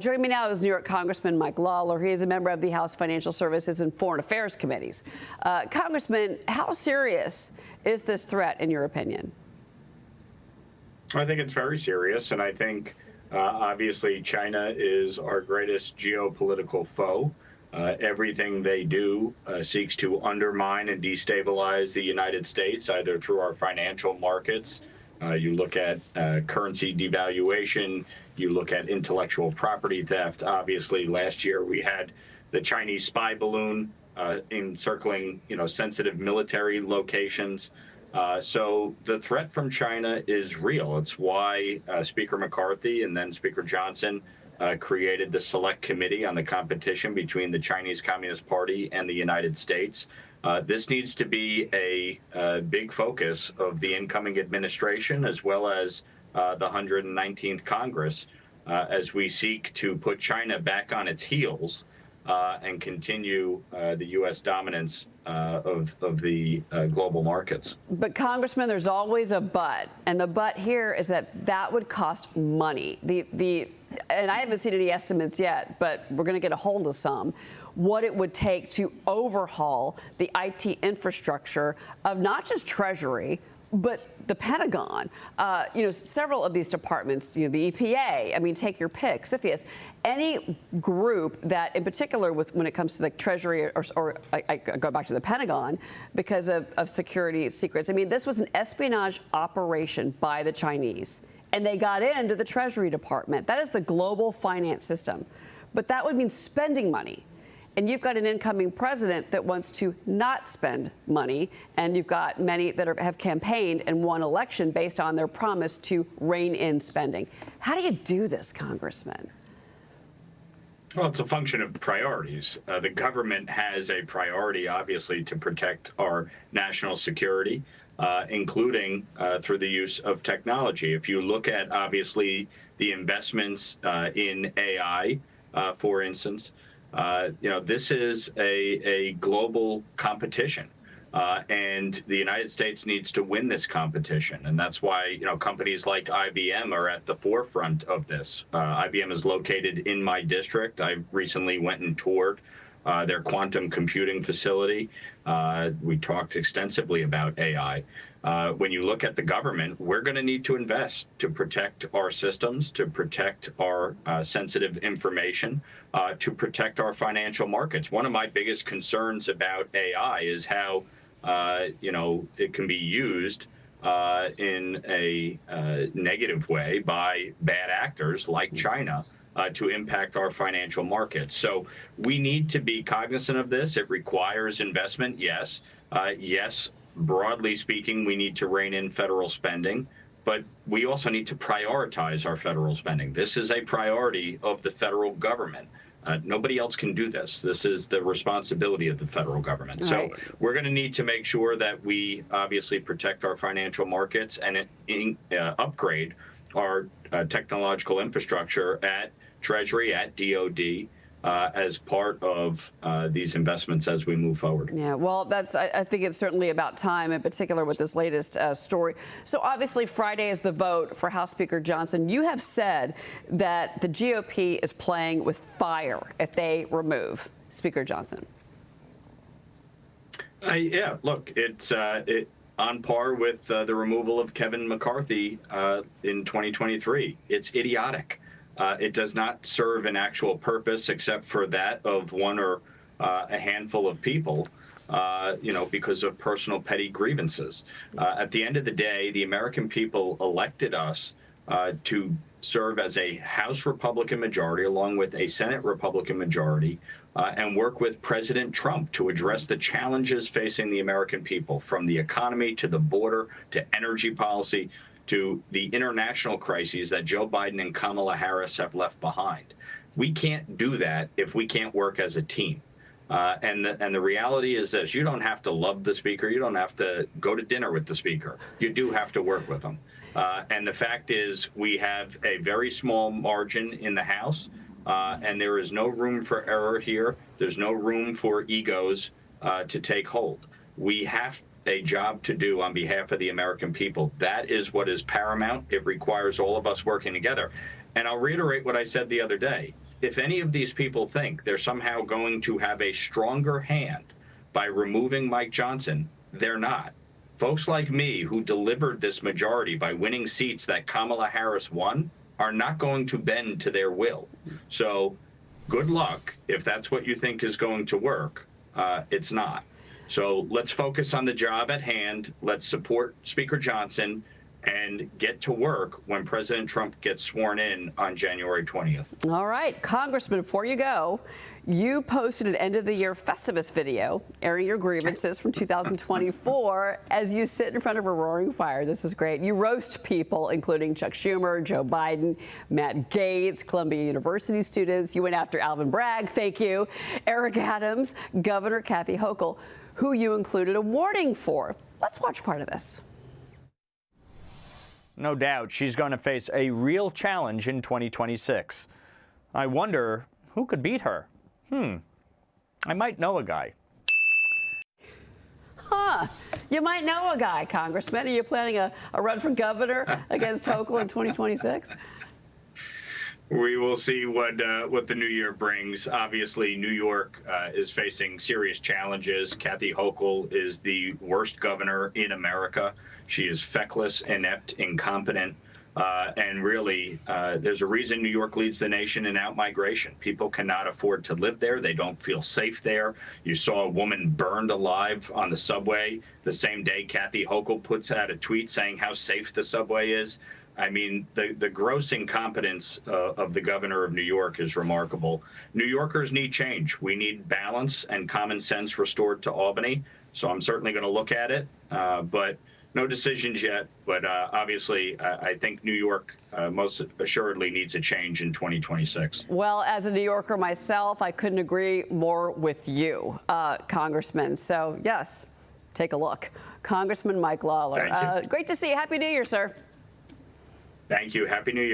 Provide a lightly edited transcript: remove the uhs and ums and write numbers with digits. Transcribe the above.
Joining me now is New York Congressman Mike Lawler. He is a member of the House Financial Services and Foreign Affairs Committees. Congressman, how serious is this threat, in your opinion? I think it's very serious, and I think obviously China is our greatest geopolitical foe. Everything they do seeks to undermine and destabilize the United States, either through our financial markets. You look at currency devaluation, you look at intellectual property theft. Obviously, last year we had the Chinese spy balloon encircling, sensitive military locations. So the threat from China is real. It's why Speaker McCarthy and then Speaker Johnson created the Select Committee on the competition between the Chinese Communist Party and the United States. This needs to be a big focus of the incoming administration, as well as the 119th Congress, as we seek to put China back on its heels and continue the U.S. dominance of the global markets. But, Congressman, there's always a but, and the but here is that would cost money. And I haven't seen any estimates yet, but we're going to get a hold of some. What it would take to overhaul the IT infrastructure of not just Treasury, but the Pentagon. Several of these departments, the EPA, take your pick, CFIUS, any group that, in particular, when it comes to the Treasury, or I go back to the Pentagon because of security secrets. This was an espionage operation by the Chinese, and they got into the Treasury Department. That is the global finance system. But that would mean spending money. And you've got an incoming president that wants to not spend money, and you've got many that have campaigned and won election based on their promise to rein in spending. How do you do this, Congressman? Well, it's a function of priorities. The government has a priority, obviously, to protect our national security, including through the use of technology. If you look at, obviously, the investments in AI, for instance, this is a global competition, and the United States needs to win this competition. And that's why, companies like IBM are at the forefront of this. IBM is located in my district. I recently went and toured their quantum computing facility. We talked extensively about AI. When you look at the government, we're going to need to invest to protect our systems, to protect our sensitive information, to protect our financial markets. One of my biggest concerns about AI is how, it can be used in a negative way by bad actors like China to impact our financial markets. So we need to be cognizant of this. It requires investment, yes. Yes, broadly speaking, we need to rein in federal spending, but we also need to prioritize our federal spending. This is a priority of the federal government. Nobody else can do this. This is the responsibility of the federal government. Right. So we're going to need to make sure that we obviously protect our financial markets and upgrade our technological infrastructure at Treasury, at DOD, as part of these investments as we move forward. Yeah, well, I think it's certainly about time, in particular with this latest story. So obviously Friday is the vote for House Speaker Johnson. You have said that the GOP is playing with fire if they remove Speaker Johnson. Yeah, look, it's on par with the removal of Kevin McCarthy in 2023. It's idiotic. It does not serve an actual purpose except for that of one or a handful of people, because of personal petty grievances. At the end of the day, the American people elected us to serve as a House Republican majority along with a Senate Republican majority and work with President Trump to address the challenges facing the American people, from the economy to the border to energy policy to the international crises that Joe Biden and Kamala Harris have left behind. We can't do that if we can't work as a team. And the reality is this: you don't have to love the speaker. You don't have to go to dinner with the speaker. You do have to work with him. And the fact is, we have a very small margin in the House, and there is no room for error here. There's no room for egos to take hold. We have a job to do on behalf of the American people. That is what is paramount. It requires all of us working together. And I'll reiterate what I said the other day. if any of these people think they're somehow going to have a stronger hand by removing Mike Johnson, they're not. Folks like me who delivered this majority by winning seats that Kamala Harris won are not going to bend to their will. So good luck if that's what you think is going to work. It's not. So let's focus on the job at hand. Let's support Speaker Johnson and get to work when President Trump gets sworn in on January 20th. All right, Congressman, before you go, you posted an end-of-the-year Festivus video airing your grievances from 2024 as you sit in front of a roaring fire. This is great. You roast people, including Chuck Schumer, Joe Biden, Matt Gaetz, Columbia University students. You went after Alvin Bragg, thank you, Eric Adams, Governor Kathy Hochul, who you included a warning for. Let's watch part of this. No doubt she's going to face a real challenge in 2026. I wonder who could beat her. I might know a guy. You might know a guy, Congressman. Are you planning a run for governor against Hochul in 2026? We will see what the new year brings. Obviously, New York is facing serious challenges. Kathy Hochul is the worst governor in America. She is feckless, inept, incompetent, and really, there's a reason New York leads the nation in out-migration. People cannot afford to live there. They don't feel safe there. You saw a woman burned alive on the subway the same day Kathy Hochul puts out a tweet saying how safe the subway is. I mean, the gross incompetence of the governor of New York is remarkable. New Yorkers need change. We need balance and common sense restored to Albany. So I'm certainly going to look at it, but no decisions yet. But obviously, I think New York most assuredly needs a change in 2026. Well, as a New Yorker myself, I couldn't agree more with you, Congressman. So, yes, take a look. Congressman Mike Lawler. Thank you. Great to see you. Happy New Year, sir. Thank you. Happy New Year.